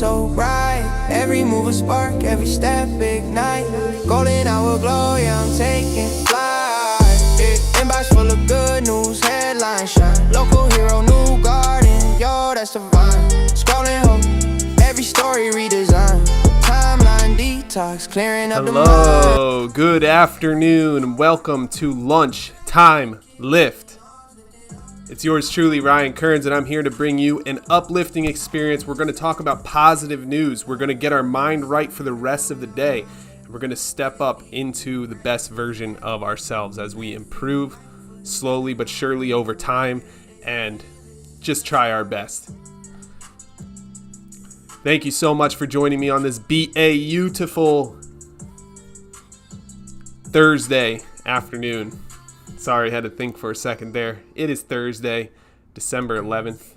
so bright. Every move a spark, every step ignite. Golden hour glow, yeah, I'm taking flight. Inbox full of good news, headline shine. Local hero, new garden, yo, that's the vibe. Scrolling home, every story redesigned. Timeline detox, clearing up the mind. Hello, good afternoon. Welcome to Lunchtime Lift. It's yours truly, Ryan Kearns, and I'm here to bring you an uplifting experience. We're going to talk about positive news. We're going to get our mind right for the rest of the day. We're going to step up into the best version of ourselves as we improve slowly but surely over time and just try our best. Thank you so much for joining me on this beautiful Thursday afternoon. Sorry, I had to think for a second there. It is Thursday, December 11th,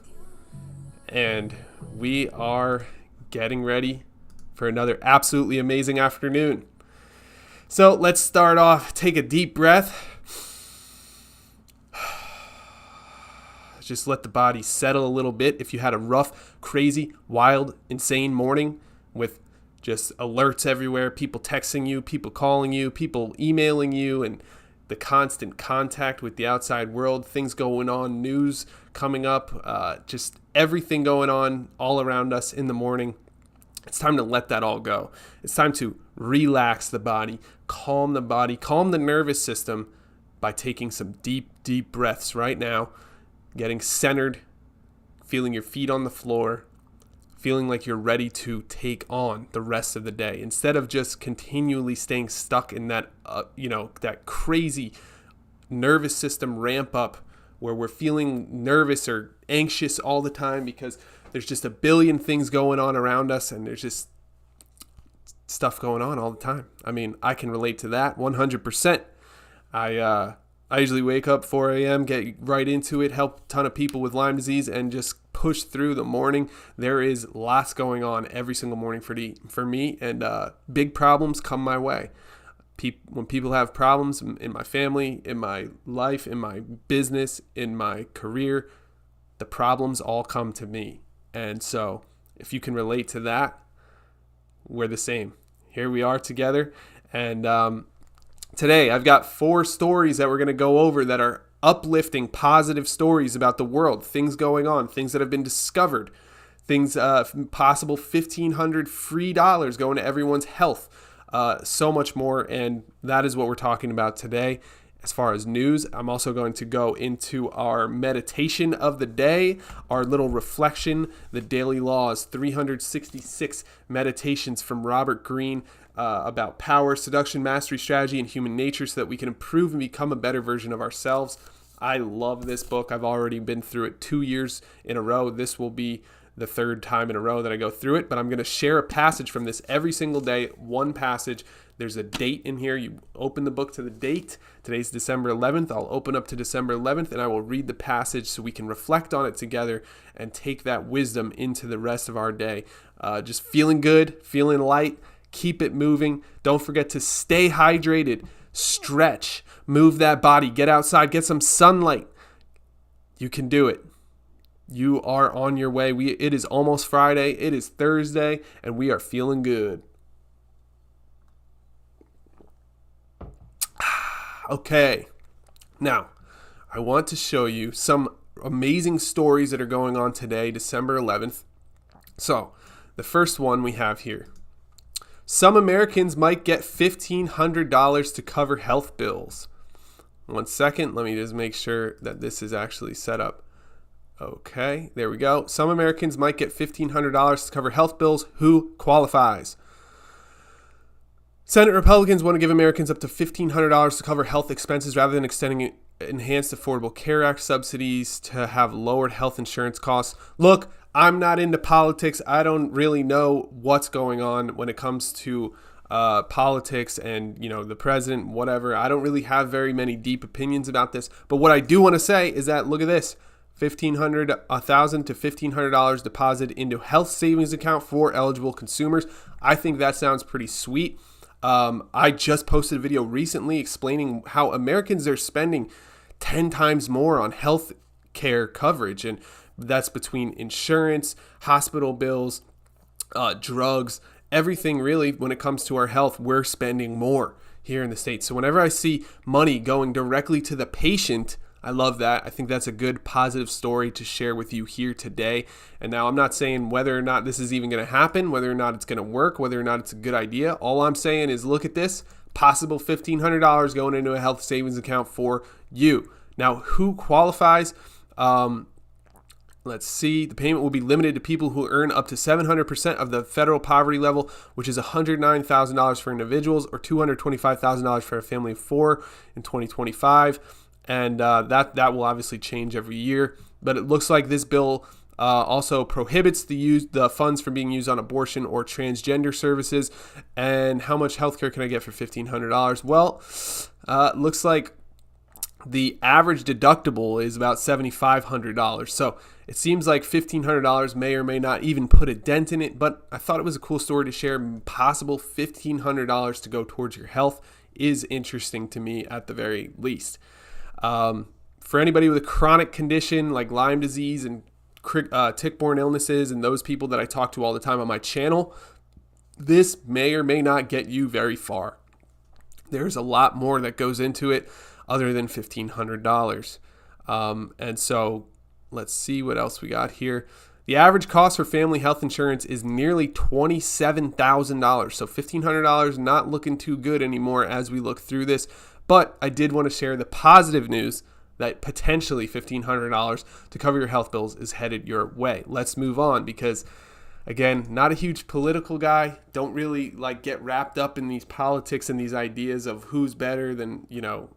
and we are getting ready for another absolutely amazing afternoon. So let's start off. Take a deep breath. Just let the body settle a little bit. If you had a rough, crazy, wild, insane morning with just alerts everywhere, people texting you, people calling you, people emailing you, and the constant contact with the outside world, things going on, news coming up, just everything going on all around us in the morning. It's time to let that all go. It's time to relax the body, calm the nervous system by taking some deep, deep breaths right now, getting centered, feeling your feet on the floor, feeling like you're ready to take on the rest of the day instead of just continually staying stuck in that, that crazy nervous system ramp up where we're feeling nervous or anxious all the time because there's just a billion things going on around us and there's just stuff going on all the time. I mean, I can relate to that 100%. I usually wake up 4 a.m., get right into it, help a ton of people with Lyme disease, and just push through the morning. There is lots going on every single morning for me, and big problems come my way. When people have problems in my family, in my life, in my business, in my career, the problems all come to me. And so if you can relate to that, we're the same. Here we are together, and today, I've got 4 stories that we're going to go over that are uplifting, positive stories about the world, things going on, things that have been discovered, things, possible $1,500 free dollars going to everyone's health, so much more, and that is what we're talking about today. As far as news, I'm also going to go into our meditation of the day, our little reflection, the daily laws, 366 meditations from Robert Greene, about power, seduction, mastery, strategy, and human nature so that we can improve and become a better version of ourselves. I love this book. I've already been through it 2 years in a row. This will be the 3rd time in a row that I go through it, but I'm going to share a passage from this every single day, one passage. There's a date in here. You open the book to the date. Today's December 11th. I'll open up to December 11th, and I will read the passage so we can reflect on it together and take that wisdom into the rest of our day. Just feeling good, feeling light. Keep it moving. Don't forget to stay hydrated, stretch, move that body, get outside, get some sunlight. You can do it. You are on your way. It is almost Friday. It is Thursday, and we are feeling good. Okay. Now, I want to show you some amazing stories that are going on today, December 11th. So, the first one we have here. Some Americans might get $1,500 to cover health bills. 1 second, let me just make sure that this is actually set up. Okay, there we go. Some Americans might get $1,500 to cover health bills. Who qualifies? Senate Republicans want to give Americans up to $1,500 to cover health expenses rather than extending Enhanced Affordable Care Act subsidies to have lowered health insurance costs. Look, I'm not into politics. I don't really know what's going on when it comes to politics and, the president, whatever. I don't really have very many deep opinions about this. But what I do want to say is that, look at this, $1,000 to $1,500 deposited into health savings account for eligible consumers. I think that sounds pretty sweet. I just posted a video recently explaining how Americans are spending 10 times more on health care coverage, and that's between insurance, hospital bills, drugs, everything really when it comes to our health, we're spending more here in the States. So whenever I see money going directly to the patient, I love that. I think that's a good positive story to share with you here today. And now I'm not saying whether or not this is even going to happen, whether or not it's going to work, whether or not it's a good idea. All I'm saying is look at this, possible $1,500 going into a health savings account for you. Now, who qualifies? Let's see. The payment will be limited to people who earn up to 700% of the federal poverty level, which is $109,000 for individuals or $225,000 for a family of 4 in 2025. And that will obviously change every year. But it looks like this bill also prohibits the funds from being used on abortion or transgender services. And how much healthcare can I get for $1,500? Well, looks like the average deductible is about $7,500. So it seems like $1,500 may or may not even put a dent in it, but I thought it was a cool story to share. Possible $1,500 to go towards your health is interesting to me at the very least. For anybody with a chronic condition like Lyme disease and tick-borne illnesses and those people that I talk to all the time on my channel, this may or may not get you very far. There's a lot more that goes into it other than $1,500. And so let's see what else we got here. The average cost for family health insurance is nearly $27,000. So $1,500 not looking too good anymore as we look through this. But I did want to share the positive news that potentially $1,500 to cover your health bills is headed your way. Let's move on because, again, not a huge political guy. Don't really get wrapped up in these politics and these ideas of who's better than,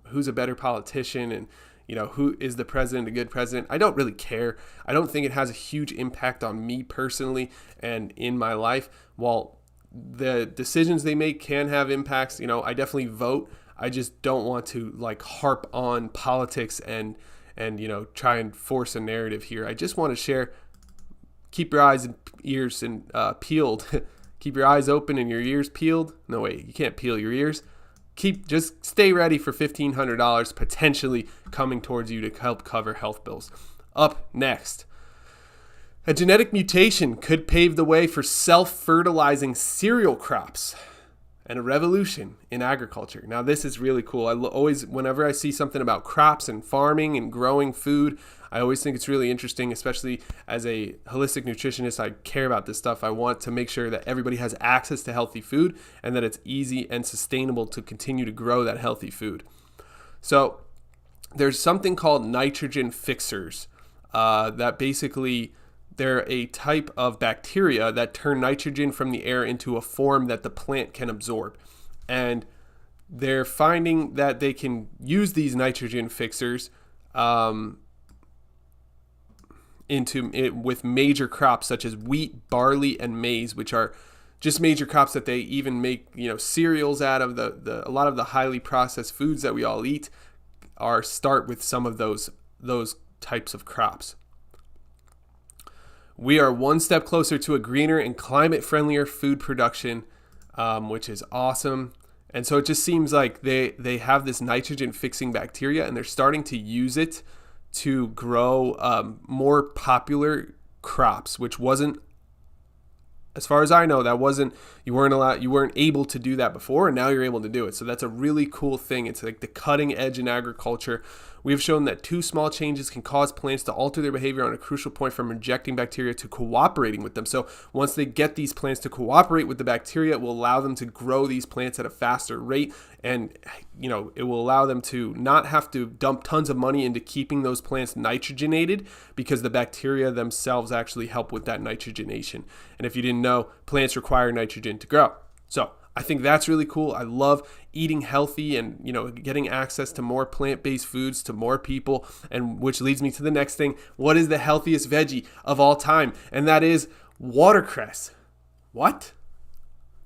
who's a better politician and, who is the president, a good president. I don't really care. I don't think it has a huge impact on me personally and in my life. While the decisions they make can have impacts, I definitely vote. I just don't want to harp on politics and try and force a narrative here. I just want to share. Keep your eyes and ears peeled. Keep your eyes open and your ears peeled. No, wait, you can't peel your ears. Just stay ready for $1,500 potentially coming towards you to help cover health bills. Up next, a genetic mutation could pave the way for self-fertilizing cereal crops and a revolution in agriculture. Now, this is really cool. Whenever I see something about crops and farming and growing food, I always think it's really interesting, especially as a holistic nutritionist. I care about this stuff. I want to make sure that everybody has access to healthy food and that it's easy and sustainable to continue to grow that healthy food. So there's something called nitrogen fixers that basically they're a type of bacteria that turn nitrogen from the air into a form that the plant can absorb. And they're finding that they can use these nitrogen fixers with major crops such as wheat, barley, and maize, which are just major crops that they even make cereals out of. A lot of the highly processed foods that we all eat start with some of those types of crops. We are one step closer to a greener and climate-friendlier food production, which is awesome. And so it just seems like they have this nitrogen-fixing bacteria, and they're starting to use it to grow more popular crops, which wasn't, as far as I know, you weren't able to do that before, and now you're able to do it. So that's a really cool thing. It's like the cutting edge in agriculture. We have shown that 2 small changes can cause plants to alter their behavior on a crucial point from rejecting bacteria to cooperating with them. So once they get these plants to cooperate with the bacteria, it will allow them to grow these plants at a faster rate. And, it will allow them to not have to dump tons of money into keeping those plants nitrogenated because the bacteria themselves actually help with that nitrogenation. And if you didn't know, plants require nitrogen to grow. So I think that's really cool. I love eating healthy and, getting access to more plant-based foods to more people, and which leads me to the next thing. What is the healthiest veggie of all time? And that is watercress. What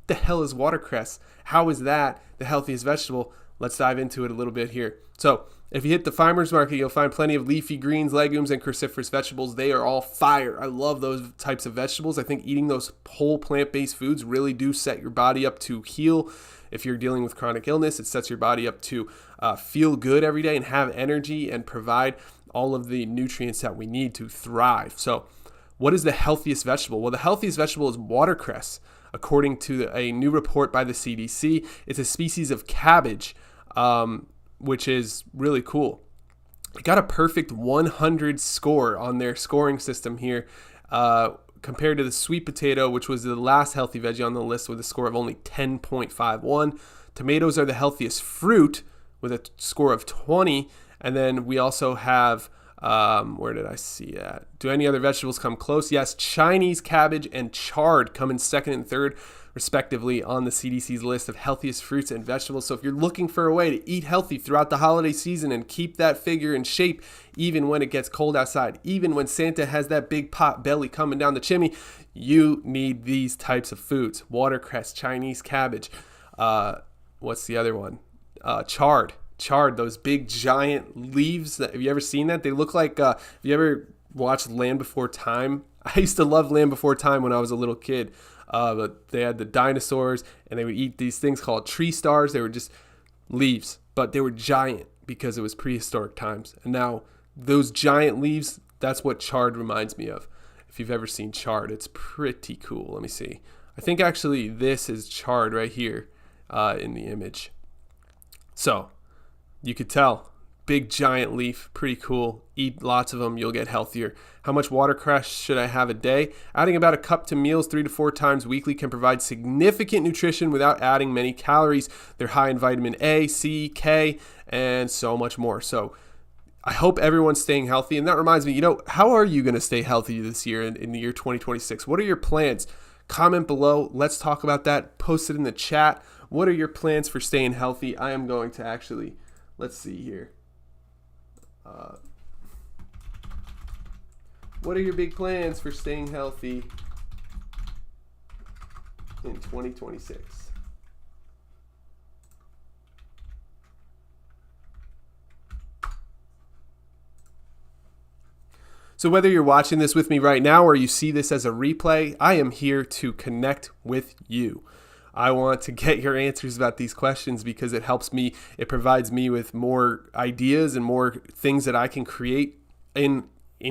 the hell is watercress? How is that the healthiest vegetable? Let's dive into it a little bit here. So if you hit the farmer's market, you'll find plenty of leafy greens, legumes, and cruciferous vegetables. They are all fire. I love those types of vegetables. I think eating those whole plant-based foods really do set your body up to heal. If you're dealing with chronic illness, it sets your body up to feel good every day and have energy and provide all of the nutrients that we need to thrive. So What is the healthiest vegetable? Well, the healthiest vegetable is watercress. According to a new report by the CDC, it's a species of cabbage, which is really cool. It got a perfect 100 score on their scoring system here, compared to the sweet potato, which was the last healthy veggie on the list with a score of only 10.51. Tomatoes are the healthiest fruit with a score of 20. And then we also have, where did I see that? Do any other vegetables come close? Yes, Chinese cabbage and chard come in second and third, respectively, on the CDC's list of healthiest fruits and vegetables. So if you're looking for a way to eat healthy throughout the holiday season and keep that figure in shape, even when it gets cold outside, even when Santa has that big pot belly coming down the chimney, you need these types of foods. Watercress, Chinese cabbage. What's the other one? Chard, those big giant leaves. Have you ever seen that? They look like, have you ever watched Land Before Time? I used to love Land Before Time when I was a little kid. But they had the dinosaurs, and they would eat these things called tree stars. They were just leaves, but they were giant because it was prehistoric times. And now those giant leaves, that's what chard reminds me of. If you've ever seen chard, it's pretty cool. Let me see. I think actually this is chard right here in the image. So you could tell, big giant leaf, pretty cool. Eat lots of them, you'll get healthier. How much watercress should I have a day? Adding about a cup to meals 3 to 4 times weekly can provide significant nutrition without adding many calories. They're high in vitamin A, C, K, and so much more. So I hope everyone's staying healthy. And that reminds me, how are you going to stay healthy this year in the year 2026? What are your plans? Comment below. Let's talk about that. Post it in the chat. What are your plans for staying healthy? I am going to actually, let's see here. What are your big plans for staying healthy in 2026? So whether you're watching this with me right now or you see this as a replay, I am here to connect with you. I want to get your answers about these questions because it helps me, it provides me with more ideas and more things that I can create in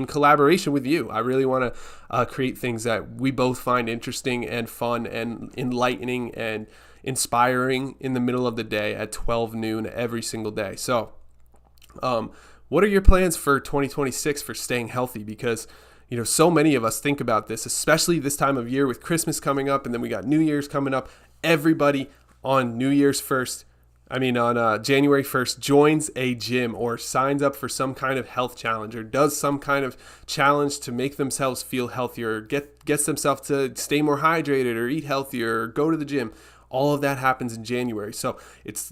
collaboration with you. I really want to create things that we both find interesting and fun and enlightening and inspiring in the middle of the day at 12 noon every single day. So what are your plans for 2026 for staying healthy? Because so many of us think about this, especially this time of year with Christmas coming up, and then we got New Year's coming up. Everybody on January 1st joins a gym or signs up for some kind of health challenge or does some kind of challenge to make themselves feel healthier, or gets themselves to stay more hydrated or eat healthier or go to the gym. All of that happens in January. So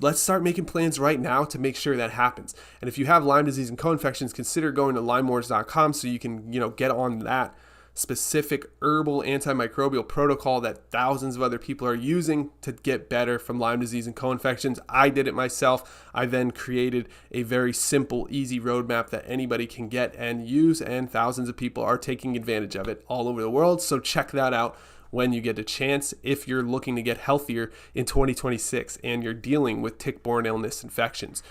let's start making plans right now to make sure that happens. And if you have Lyme disease and co-infections, consider going to lymewars.com so you can, get on that specific herbal antimicrobial protocol that thousands of other people are using to get better from Lyme disease and co-infections. I did it myself. I then created a very simple, easy roadmap that anybody can get and use, and thousands of people are taking advantage of it all over the world. So check that out when you get a chance if you're looking to get healthier in 2026 and you're dealing with tick-borne illness infections.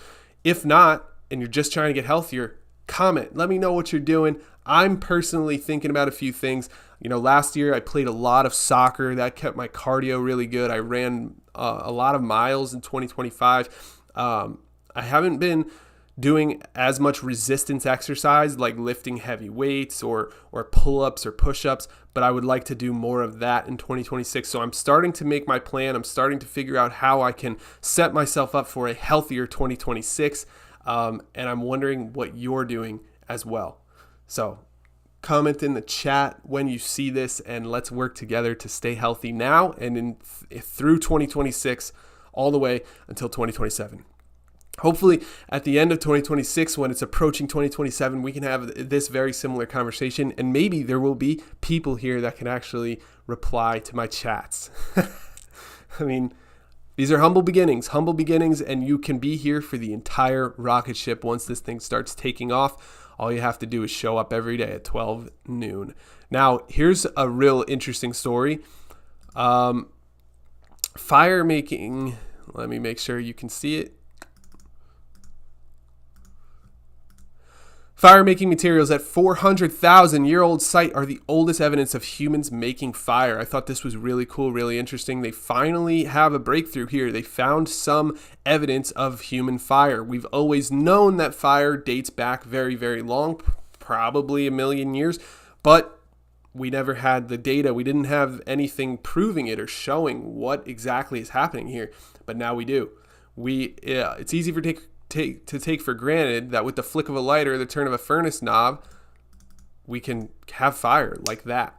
If not, and you're just trying to get healthier, comment. Let me know what you're doing. I'm personally thinking about a few things. Last year I played a lot of soccer. That kept my cardio really good. I ran a lot of miles in 2025. I haven't been doing as much resistance exercise like lifting heavy weights or pull-ups or push-ups, but I would like to do more of that in 2026. So I'm starting to make my plan. I'm starting to figure out how I can set myself up for a healthier 2026. And I'm wondering what you're doing as well. So comment in the chat when you see this, and let's work together to stay healthy now and through 2026 all the way until 2027. Hopefully at the end of 2026, when it's approaching 2027, we can have this very similar conversation, and maybe there will be people here that can actually reply to my chats. These are humble beginnings, and you can be here for the entire rocket ship once this thing starts taking off. All you have to do is show up every day at 12 noon. Now, here's a real interesting story. Fire making, let me make sure you can see it. Fire-making materials at 400,000-year-old site are the oldest evidence of humans making fire. I thought this was really cool, really interesting. They finally have a breakthrough here. They found some evidence of human fire. We've always known that fire dates back very, very long, probably 1 million years, but we never had the data. We didn't have anything proving it or showing what exactly is happening here, but now we do. It's easy to take for granted that with the flick of a lighter, the turn of a furnace knob, we can have fire like that.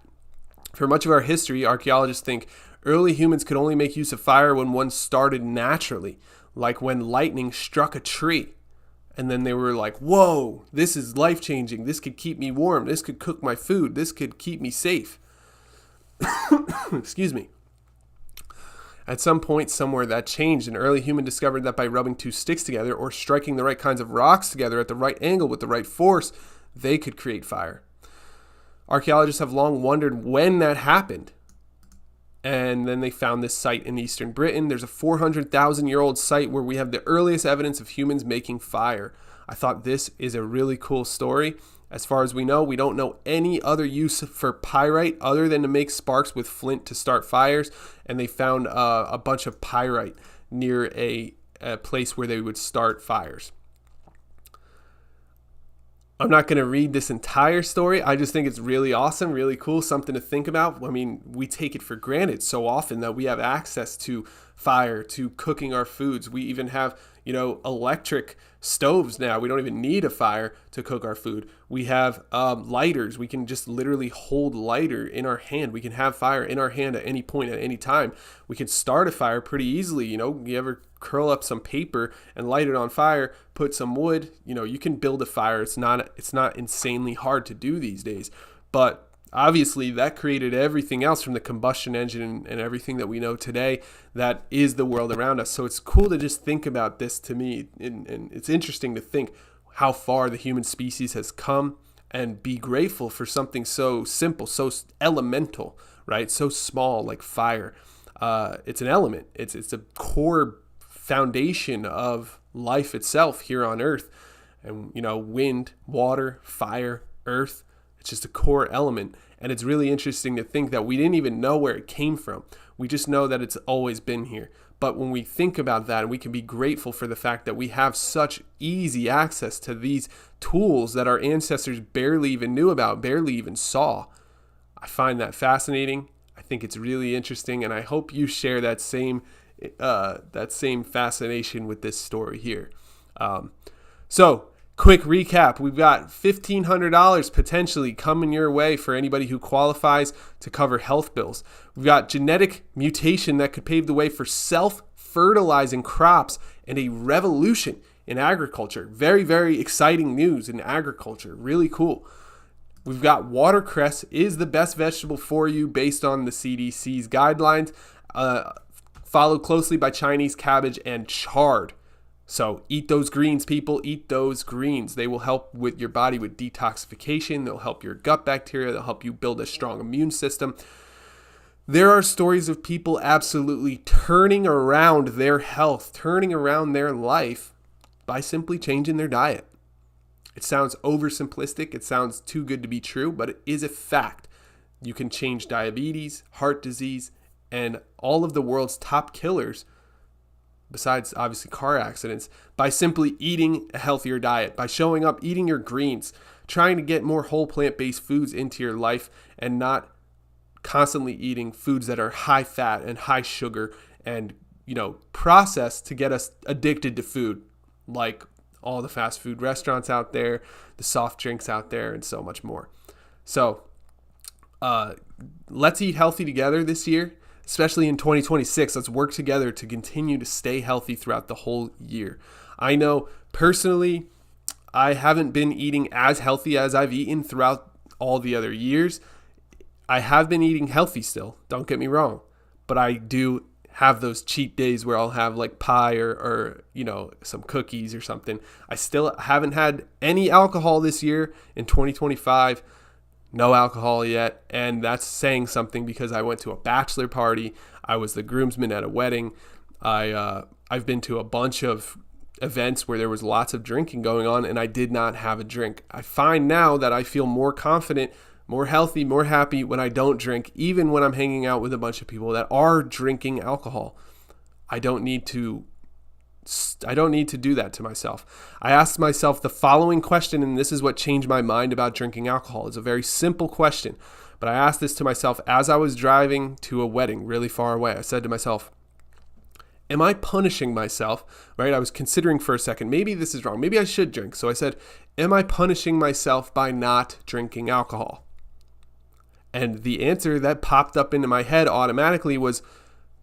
For much of our history, archaeologists think early humans could only make use of fire when one started naturally, like when lightning struck a tree. And then they were like, whoa, this is life-changing. This could keep me warm. This could cook my food. This could keep me safe. Excuse me. At some point somewhere that changed. An early human discovered that by rubbing two sticks together or striking the right kinds of rocks together at the right angle with the right force, they could create fire. Archaeologists have long wondered when that happened. And then they found this site in eastern Britain. There's a 400,000-year-old site where we have the earliest evidence of humans making fire. I thought this is a really cool story. As far as we know, we don't know any other use for pyrite other than to make sparks with flint to start fires. And they found a bunch of pyrite near a place where they would start fires. I'm not going to read this entire story. I just think it's really awesome, really cool, something to think about. I mean, we take it for granted so often that we have access to fire, to cooking our foods. We even have, electric stoves now. We don't even need a fire to cook our food. We have lighters. We can just literally hold lighter in our hand. We can have fire in our hand at any point, at any time. We can start a fire pretty easily. You ever curl up some paper and light it on fire, put some wood, you can build a fire. It's not insanely hard to do these days. But obviously that created everything else from the combustion engine and everything that we know today that is the world around us. So it's cool to just think about this to me. And it's interesting to think how far the human species has come and be grateful for something so simple, so elemental, right? So small like fire. It's an element. It's a core foundation of life itself here on Earth. And, wind, water, fire, earth. It's just a core element. And it's really interesting to think that we didn't even know where it came from. We just know that it's always been here. But when we think about that, we can be grateful for the fact that we have such easy access to these tools that our ancestors barely even knew about, barely even saw. I find that fascinating. I think it's really interesting. And I hope you share that same fascination with this story here. So quick recap. We've got $1,500 potentially coming your way for anybody who qualifies to cover health bills. We've got genetic mutation that could pave the way for self-fertilizing crops and a revolution in agriculture. Very, very exciting news in agriculture. Really cool. We've got watercress is the best vegetable for you based on the CDC's guidelines, followed closely by Chinese cabbage and chard. So eat those greens, people. Eat those greens. They will help with your body with detoxification. They'll help your gut bacteria. They'll help you build a strong immune system. There are stories of people absolutely turning around their health, turning around their life by simply changing their diet. It sounds oversimplistic. It sounds too good to be true, but it is a fact. You can change diabetes, heart disease, and all of the world's top killers, besides obviously car accidents, by simply eating a healthier diet, by showing up, eating your greens, trying to get more whole plant-based foods into your life and not constantly eating foods that are high fat and high sugar and, processed to get us addicted to food, like all the fast food restaurants out there, the soft drinks out there, and so much more. So let's eat healthy together this year. Especially in 2026, let's work together to continue to stay healthy throughout the whole year. I know personally, I haven't been eating as healthy as I've eaten throughout all the other years. I have been eating healthy still, don't get me wrong. But I do have those cheat days where I'll have like pie or some cookies or something. I still haven't had any alcohol this year in 2025. No alcohol yet, and that's saying something because I went to a bachelor party. I was the groomsman at a wedding. I've been to a bunch of events where there was lots of drinking going on and I did not have a drink. I find now that I feel more confident, more healthy, more happy when I don't drink, even when I'm hanging out with a bunch of people that are drinking alcohol. I don't need to do that to myself. I asked myself the following question, and this is what changed my mind about drinking alcohol. It's a very simple question, but I asked this to myself as I was driving to a wedding really far away. I said to myself, am I punishing myself, right? I was considering for a second, maybe this is wrong. Maybe I should drink. So I said, am I punishing myself by not drinking alcohol? And the answer that popped up into my head automatically was,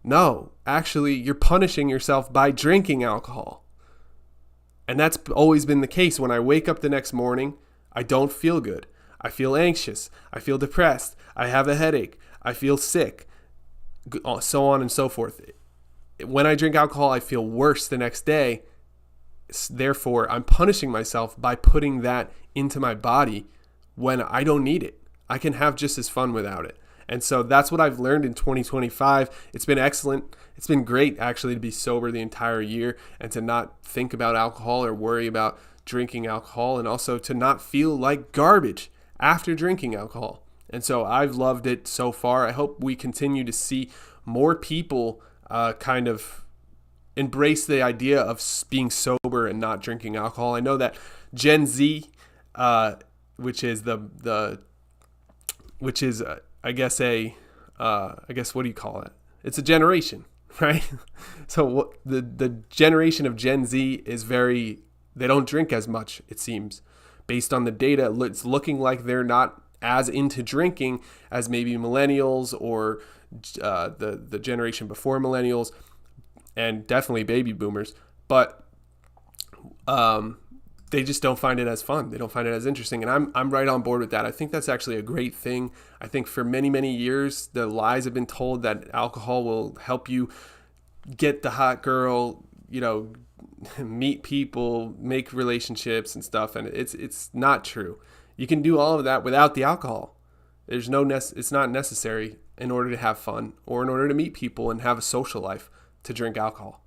no, actually, you're punishing yourself by drinking alcohol. And that's always been the case. When I wake up the next morning, I don't feel good. I feel anxious. I feel depressed. I have a headache. I feel sick, so on and so forth. When I drink alcohol, I feel worse the next day. Therefore, I'm punishing myself by putting that into my body when I don't need it. I can have just as fun without it. And so that's what I've learned in 2025. It's been excellent. It's been great, actually, to be sober the entire year and to not think about alcohol or worry about drinking alcohol, and also to not feel like garbage after drinking alcohol. And so I've loved it so far. I hope we continue to see more people kind of embrace the idea of being sober and not drinking alcohol. I know that Gen Z, which is I guess what do you call it? It's a generation, right? So the generation of Gen Z is they don't drink as much, it seems. Based on the data, it's looking like they're not as into drinking as maybe millennials or the generation before millennials, and definitely baby boomers. But they just don't find it as fun. They don't find it as interesting. And I'm right on board with that. I think that's actually a great thing. I think for many, many years, the lies have been told that alcohol will help you get the hot girl, meet people, make relationships and stuff. And it's not true. You can do all of that without the alcohol. It's not necessary in order to have fun or in order to meet people and have a social life to drink alcohol.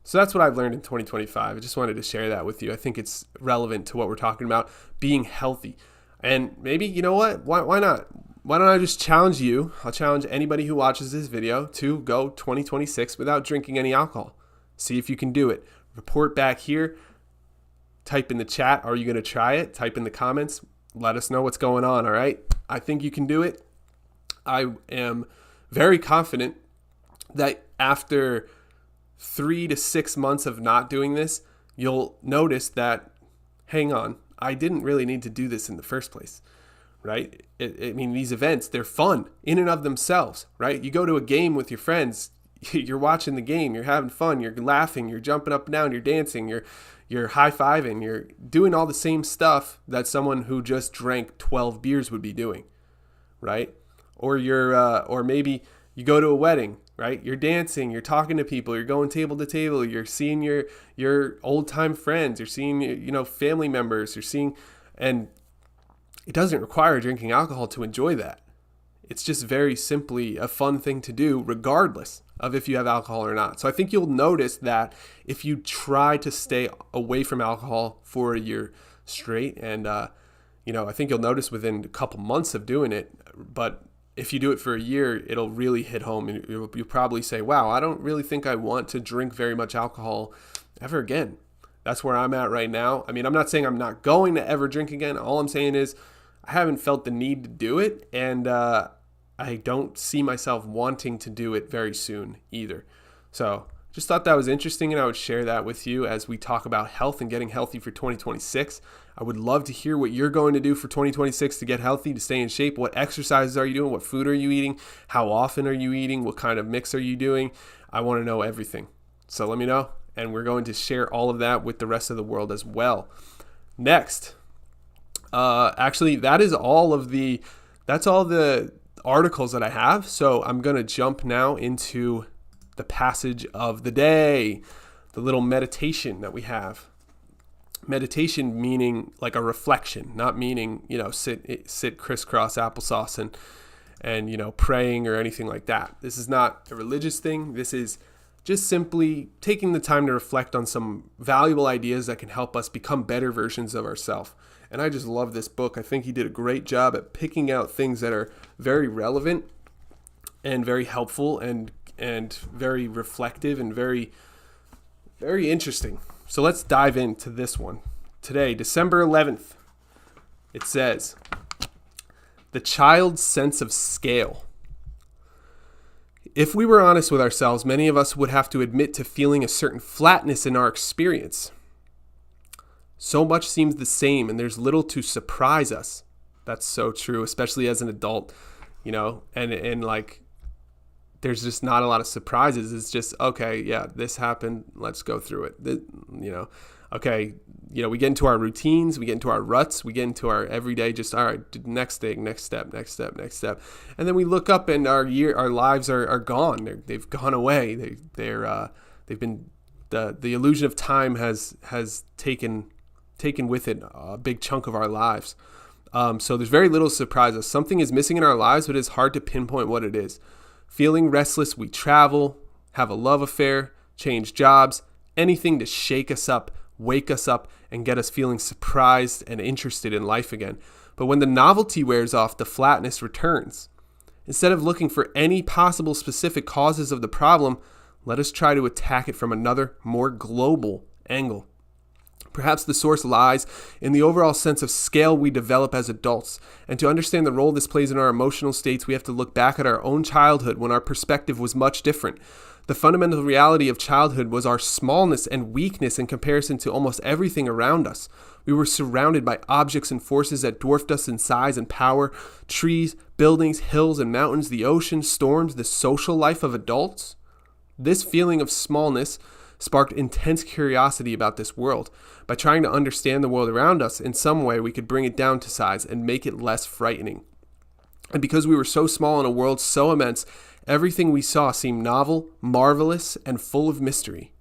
So that's what I've learned in 2025. I just wanted to share that with you. I think it's relevant to what we're talking about, being healthy. And maybe, you know what? Why not? Why don't I just challenge you? I'll challenge anybody who watches this video to go 2026 without drinking any alcohol. See if you can do it. Report back here. Type in the chat. Are you going to try it? Type in the comments. Let us know what's going on, all right? I think you can do it. I am very confident that after 3 to 6 months of not doing this, you'll notice that, hang on, I didn't really need to do this in the first place, right? These events, they're fun in and of themselves, right? You go to a game with your friends, you're watching the game, you're having fun, you're laughing, you're jumping up and down, you're dancing, you're high-fiving, you're doing all the same stuff that someone who just drank 12 beers would be doing, right? Or maybe you go to a wedding, right? You're dancing, you're talking to people, you're going table to table, you're seeing your old-time friends, you're seeing, family members, and it doesn't require drinking alcohol to enjoy that. It's just very simply a fun thing to do regardless of if you have alcohol or not. So I think you'll notice that if you try to stay away from alcohol for a year straight, and I think you'll notice within a couple months of doing it, but if you do it for a year, it'll really hit home, and you'll probably say, wow, I don't really think I want to drink very much alcohol ever again. That's where I'm at right now. I'm not saying I'm not going to ever drink again. All I'm saying is I haven't felt the need to do it, and I don't see myself wanting to do it very soon either. So just thought that was interesting, and I would share that with you as we talk about health and getting healthy for 2026. I would love to hear what you're going to do for 2026 to get healthy, to stay in shape. What exercises are you doing? What food are you eating? How often are you eating? What kind of mix are you doing? I want to know everything. So let me know, and we're going to share all of that with the rest of the world as well. Next, that's all the articles that I have. So I'm going to jump now into the passage of the day, the little meditation that we have. Meditation meaning like a reflection, not meaning, sit crisscross applesauce and praying or anything like that. This is not a religious thing. This is just simply taking the time to reflect on some valuable ideas that can help us become better versions of ourselves. And I just love this book. I think he did a great job at picking out things that are very relevant and very helpful and very reflective and very, very interesting. So let's dive into this one. Today, December 11th, it says, the child's sense of scale. If we were honest with ourselves, many of us would have to admit to feeling a certain flatness in our experience. So much seems the same, and there's little to surprise us. That's so true, especially as an adult, and like, there's just not a lot of surprises. It's just, okay, yeah, this happened. Let's go through it. Okay, we get into our routines, we get into our ruts, we get into our everyday, just, all right, next thing, next step. And then we look up and our lives are gone. They've gone away. They've been, the illusion of time has taken with it a big chunk of our lives. So there's very little surprises. Something is missing in our lives, but it's hard to pinpoint what it is. Feeling restless, we travel, have a love affair, change jobs, anything to shake us up, wake us up, and get us feeling surprised and interested in life again. But when the novelty wears off, the flatness returns. Instead of looking for any possible specific causes of the problem, let us try to attack it from another, more global angle. Perhaps the source lies in the overall sense of scale we develop as adults. And to understand the role this plays in our emotional states, we have to look back at our own childhood when our perspective was much different. The fundamental reality of childhood was our smallness and weakness in comparison to almost everything around us. We were surrounded by objects and forces that dwarfed us in size and power: trees, buildings, hills and mountains, the ocean, storms, the social life of adults. This feeling of smallness sparked intense curiosity about this world. By trying to understand the world around us in some way, we could bring it down to size and make it less frightening. And because we were so small in a world so immense, everything we saw seemed novel, marvelous, and full of mystery.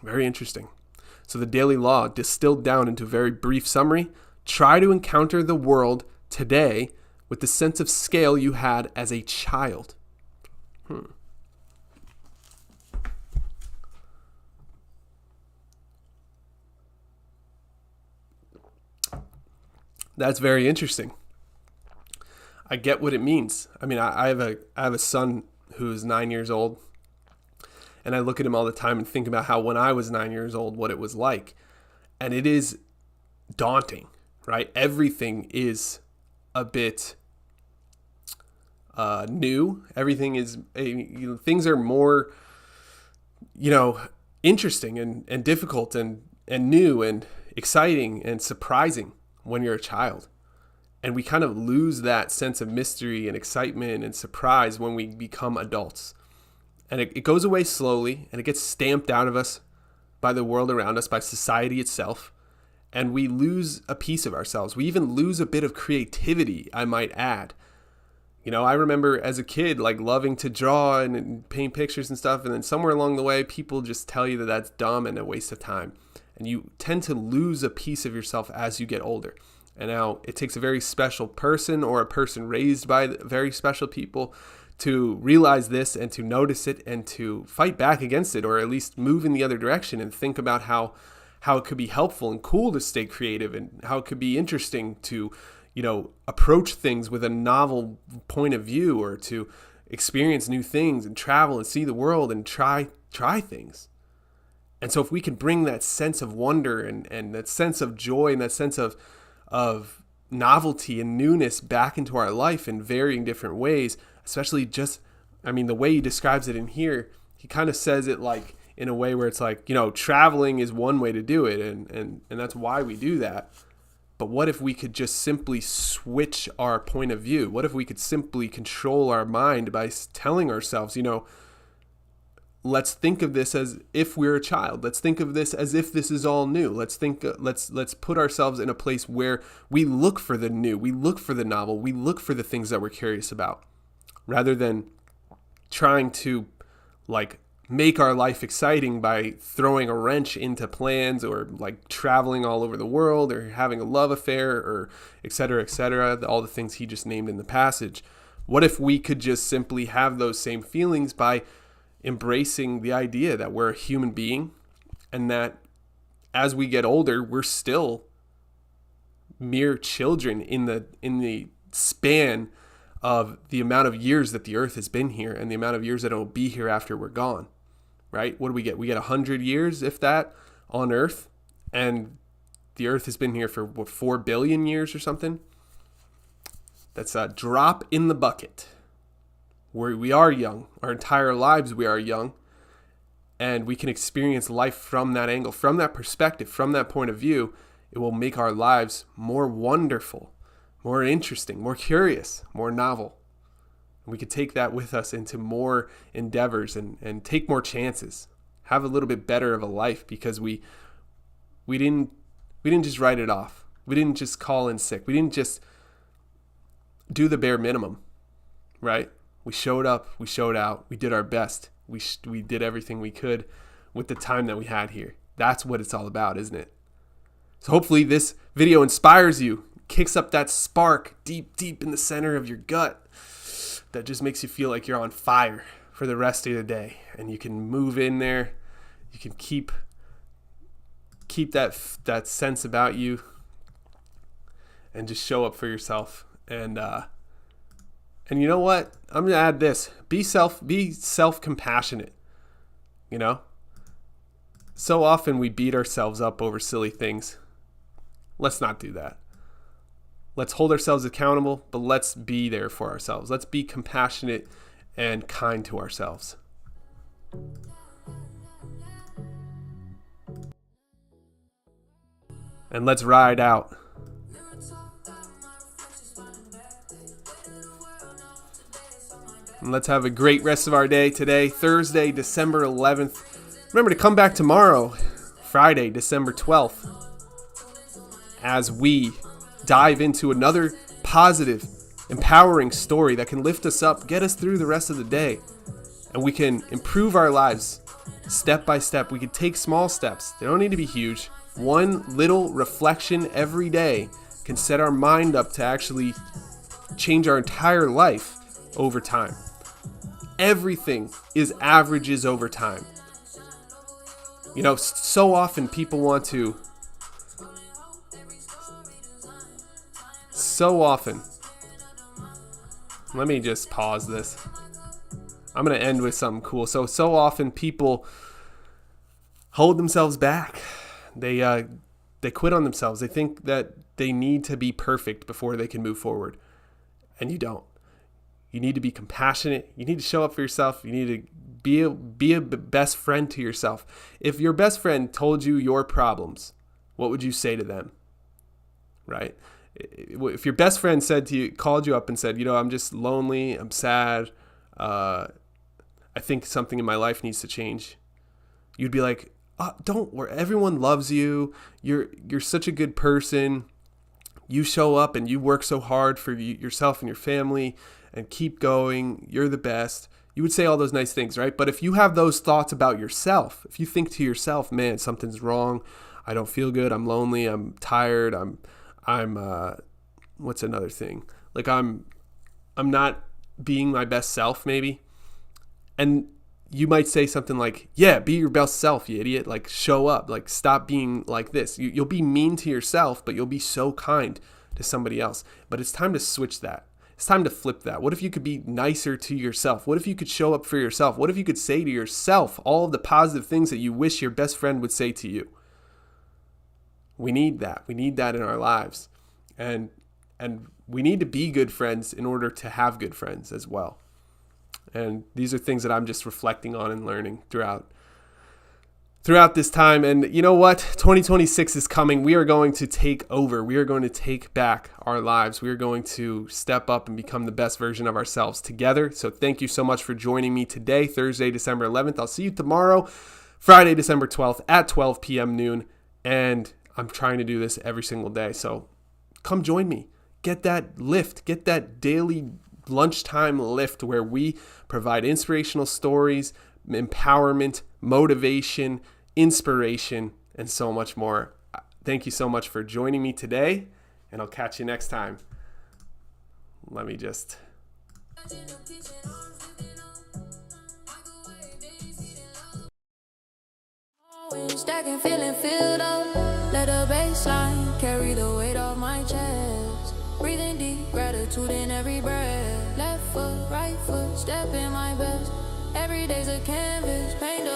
Very interesting. So the daily law, distilled down into a very brief summary: try to encounter the world today with the sense of scale you had as a child. That's very interesting. I get what it means. I mean, I have a son who is 9 years old, and I look at him all the time and think about how when I was 9 years old, what it was like. And it is daunting, right? Everything is a bit new. Everything is, things are more, interesting and difficult and new and exciting and surprising when you're a child. And we kind of lose that sense of mystery and excitement and surprise when we become adults. And it goes away slowly, and it gets stamped out of us by the world around us, by society itself. And we lose a piece of ourselves. We even lose a bit of creativity, I might add. I remember as a kid, like, loving to draw and paint pictures and stuff. And then somewhere along the way, people just tell you that that's dumb and a waste of time. And you tend to lose a piece of yourself as you get older. And now it takes a very special person or a person raised by very special people to realize this and to notice it and to fight back against it, or at least move in the other direction and think about how it could be helpful and cool to stay creative, and how it could be interesting to, approach things with a novel point of view, or to experience new things and travel and see the world and try things. And so if we can bring that sense of wonder and that sense of joy and that sense of novelty and newness back into our life in varying different ways, especially the way he describes it in here, he kind of says it like in a way where it's like, traveling is one way to do it, and that's why we do that. But what if we could just simply switch our point of view? What if we could simply control our mind by telling ourselves, let's think of this as if we're a child. Let's think of this as if this is all new. Let's put ourselves in a place where we look for the new, we look for the novel, we look for the things that we're curious about, rather than trying to make our life exciting by throwing a wrench into plans, or traveling all over the world, or having a love affair, or et cetera, all the things he just named in the passage. What if we could just simply have those same feelings by embracing the idea that we're a human being, and that as we get older, we're still mere children in the span of the amount of years that the earth has been here and the amount of years that it will be here after we're gone, right? What do we get? We get 100 years, if that, on earth, and the earth has been here for, 4 billion years or something? That's a drop in the bucket. We are young. Our entire lives we are young. And we can experience life from that angle, from that perspective, from that point of view. It will make our lives more wonderful, more interesting, more curious, more novel. And we could take that with us into more endeavors and take more chances. Have a little bit better of a life, because we didn't just write it off. We didn't just call in sick. We didn't just do the bare minimum, right? We showed up, we showed out, we did our best. We did everything we could with the time that we had here. That's what it's all about, isn't it? So hopefully this video inspires you, kicks up that spark deep in the center of your gut that just makes you feel like you're on fire for the rest of the day. And you can move in there. You can keep that sense about you and just show up for yourself. And you know what? I'm going to add this. Be self-compassionate. You know? So often we beat ourselves up over silly things. Let's not do that. Let's hold ourselves accountable, but let's be there for ourselves. Let's be compassionate and kind to ourselves. And let's ride out. And let's have a great rest of our day today, Thursday, December 11th. Remember to come back tomorrow, Friday, December 12th, as we dive into another positive, empowering story that can lift us up, get us through the rest of the day, and we can improve our lives step by step. We can take small steps. They don't need to be huge. One little reflection every day can set our mind up to actually change our entire life over time. Everything is averages over time. You know, so often people want to... Let me just pause this. I'm going to end with something cool. So often people hold themselves back. They quit on themselves. They think that they need to be perfect before they can move forward. And you don't. You need to be compassionate. You need to show up for yourself. You need to be a best friend to yourself. If your best friend told you your problems, what would you say to them? Right? If your best friend called you up and said, I'm just lonely, I'm sad, I think something in my life needs to change, you'd be like, don't worry, everyone loves you. You're such a good person. You show up and you work so hard for yourself and your family, and keep going. You're the best. You would say all those nice things, right? But if you have those thoughts about yourself, if you think to yourself, man, something's wrong, I don't feel good, I'm lonely, I'm tired, I'm what's another thing? Like I'm not being my best self, maybe. And you might say something like, yeah, be your best self, you idiot. Like, show up. Like, stop being like this. You'll be mean to yourself, but you'll be so kind to somebody else. But it's time to switch that. It's time to flip that. What if you could be nicer to yourself? What if you could show up for yourself? What if you could say to yourself all of the positive things that you wish your best friend would say to you? We need that. We need that in our lives. And we need to be good friends in order to have good friends as well. And these are things that I'm just reflecting on and learning throughout this time. And you know what? 2026 is coming. We are going to take over. We are going to take back our lives. We are going to step up and become the best version of ourselves together. So thank you so much for joining me today, Thursday, December 11th. I'll see you tomorrow, Friday, December 12th at 12 p.m. noon. And I'm trying to do this every single day. So come join me. Get that lift. Get that daily lunchtime lift where we provide inspirational stories, empowerment, motivation, inspiration, and so much more. Thank you so much for joining me today, and I'll catch you next time. Let me just... Stacking, feeling filled up. Let the baseline carry the weight off my chest. Breathing deep, gratitude in every breath. Left foot, right foot, step in my best. Every day's a canvas, paint